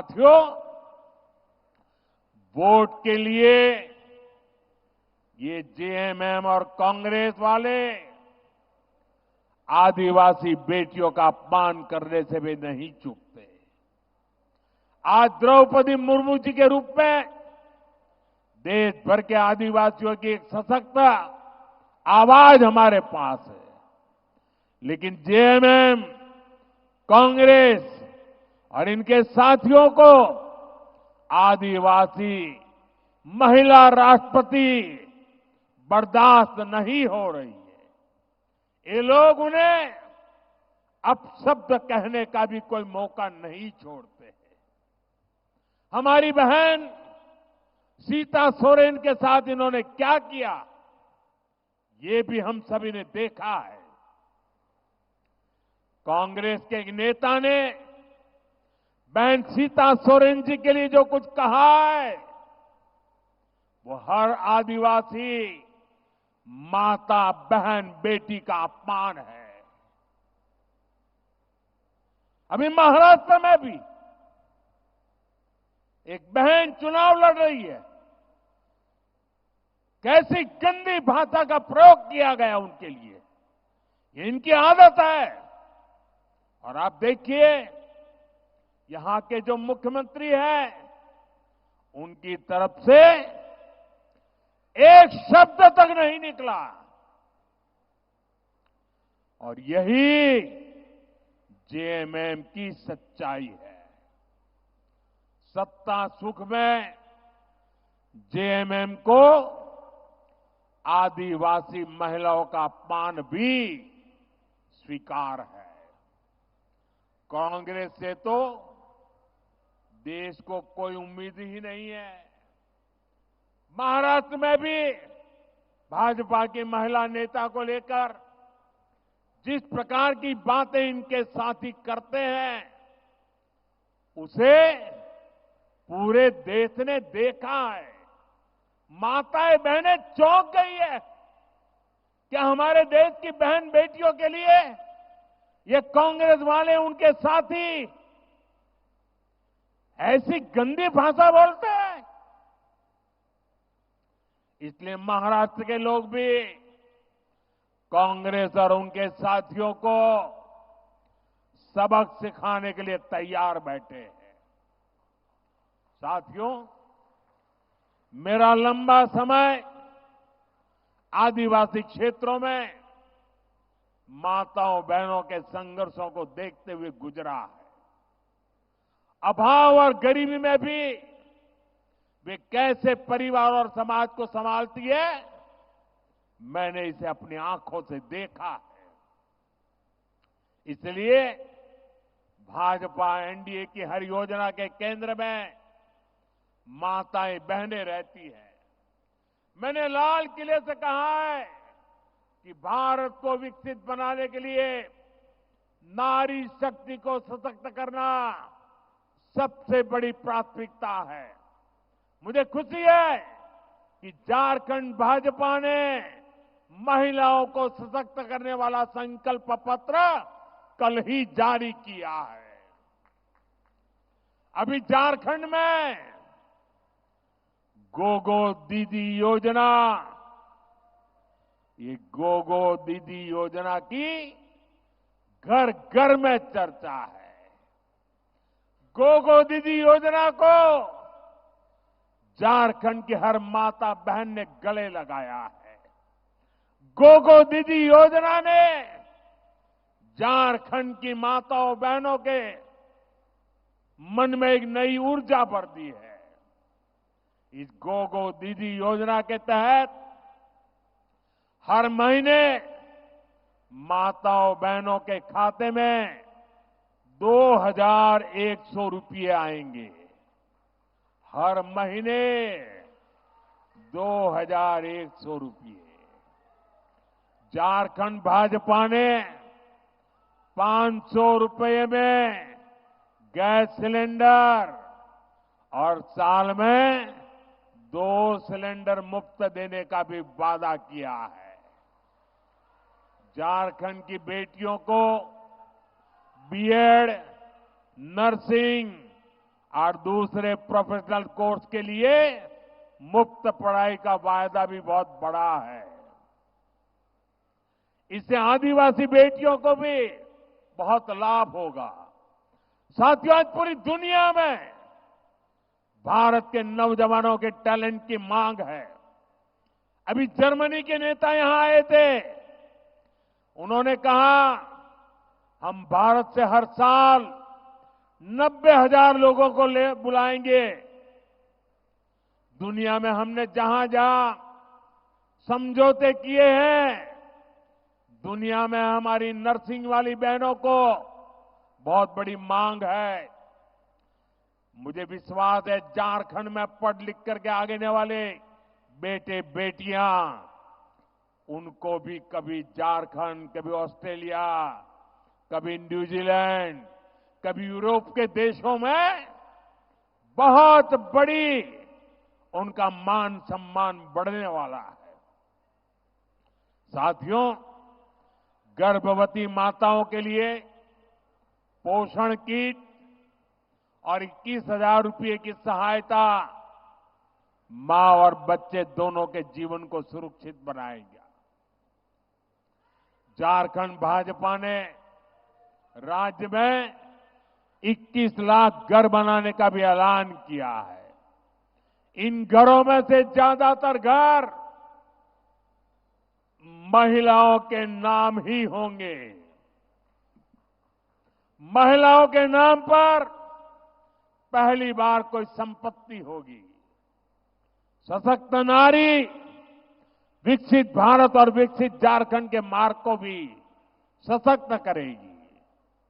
साथियों, वोट के लिए ये जेएमएम और कांग्रेस वाले आदिवासी बेटियों का अपमान करने से भी नहीं चूकते। आज द्रौपदी मुर्मू जी के रूप में देश भर के आदिवासियों की एक सशक्त आवाज हमारे पास है, लेकिन जेएमएम, कांग्रेस और इनके साथियों को आदिवासी महिला राष्ट्रपति बर्दाश्त नहीं हो रही है। ये लोग उन्हें अपशब्द कहने का भी कोई मौका नहीं छोड़ते हैं। हमारी बहन सीता सोरेन के साथ इन्होंने क्या किया, ये भी हम सभी ने देखा है। कांग्रेस के एक नेता ने बहन सीता सोरेन जी के लिए जो कुछ कहा है, वो हर आदिवासी माता, बहन, बेटी का अपमान है। अभी महाराष्ट्र में भी एक बहन चुनाव लड़ रही है। कैसी गंदी भाषा का प्रयोग किया गया उनके लिए, ये इनकी आदत है। और आप देखिए, यहां के जो मुख्यमंत्री हैं, उनकी तरफ से एक शब्द तक नहीं निकला। और यही जेएमएम की सच्चाई है। सत्ता सुख में जेएमएम को आदिवासी महिलाओं का अपमान भी स्वीकार है। कांग्रेस से तो देश को कोई उम्मीद ही नहीं है। महाराष्ट्र में भी भाजपा की महिला नेता को लेकर जिस प्रकार की बातें इनके साथी करते हैं, उसे पूरे देश ने देखा है। माताएं बहनें चौंक गई है। क्या हमारे देश की बहन बेटियों के लिए ये कांग्रेस वाले, उनके साथी ऐसी गंदी भाषा बोलते हैं? इसलिए महाराष्ट्र के लोग भी कांग्रेस और उनके साथियों को सबक सिखाने के लिए तैयार बैठे हैं। साथियों, मेरा लंबा समय आदिवासी क्षेत्रों में माताओं बहनों के संघर्षों को देखते हुए गुजरा है। अभाव और गरीबी में भी वे कैसे परिवार और समाज को संभालती है, मैंने इसे अपनी आंखों से देखा है। इसलिए भाजपा एनडीए की हर योजना के केंद्र में माताएं बहनें रहती हैं। मैंने लाल किले से कहा है कि भारत को विकसित बनाने के लिए नारी शक्ति को सशक्त करना सबसे बड़ी प्राथमिकता है। मुझे खुशी है कि झारखंड भाजपा ने महिलाओं को सशक्त करने वाला संकल्प पत्र कल ही जारी किया है। अभी झारखंड में गोगो दीदी योजना, ये गोगो दीदी योजना की घर घर में चर्चा है। गोगो दीदी योजना को झारखंड की हर माता बहन ने गले लगाया है। गोगो दीदी योजना ने झारखंड की माताओं बहनों के मन में एक नई ऊर्जा भर दी है। इस गोगो दीदी योजना के तहत हर महीने माताओं बहनों के खाते में 2,100 रुपये आएंगे। हर महीने 2,100 रुपये। झारखंड भाजपा ने 500 रुपये में गैस सिलेंडर और साल में 2 सिलेंडर मुफ्त देने का भी वादा किया है। झारखंड की बेटियों को बीएड, नर्सिंग और दूसरे प्रोफेशनल कोर्स के लिए मुफ्त पढ़ाई का वायदा भी बहुत बड़ा है। इससे आदिवासी बेटियों को भी बहुत लाभ होगा। साथियों, आज पूरी दुनिया में भारत के नौजवानों के टैलेंट की मांग है। अभी जर्मनी के नेता यहां आए थे। उन्होंने कहा, हम भारत से हर साल 90,000 लोगों को बुलाएंगे। दुनिया में हमने जहां जहां समझौते किए हैं, दुनिया में हमारी नर्सिंग वाली बहनों को बहुत बड़ी मांग है। मुझे विश्वास है झारखंड में पढ़ लिख करके आगे वाले बेटे बेटियां, उनको भी कभी झारखंड, कभी ऑस्ट्रेलिया, कभी न्यूजीलैंड, कभी यूरोप के देशों में बहुत बड़ी उनका मान सम्मान बढ़ने वाला है। साथियों, गर्भवती माताओं के लिए पोषण किट और 21,000 रुपये की सहायता मां और बच्चे दोनों के जीवन को सुरक्षित बनाएगा। झारखंड भाजपा ने राज्य में 21 लाख घर बनाने का भी ऐलान किया है। इन घरों में से ज्यादातर घर महिलाओं के नाम ही होंगे। महिलाओं के नाम पर पहली बार कोई संपत्ति होगी। सशक्त नारी विकसित भारत और विकसित झारखंड के मार्ग को भी सशक्त करेगी।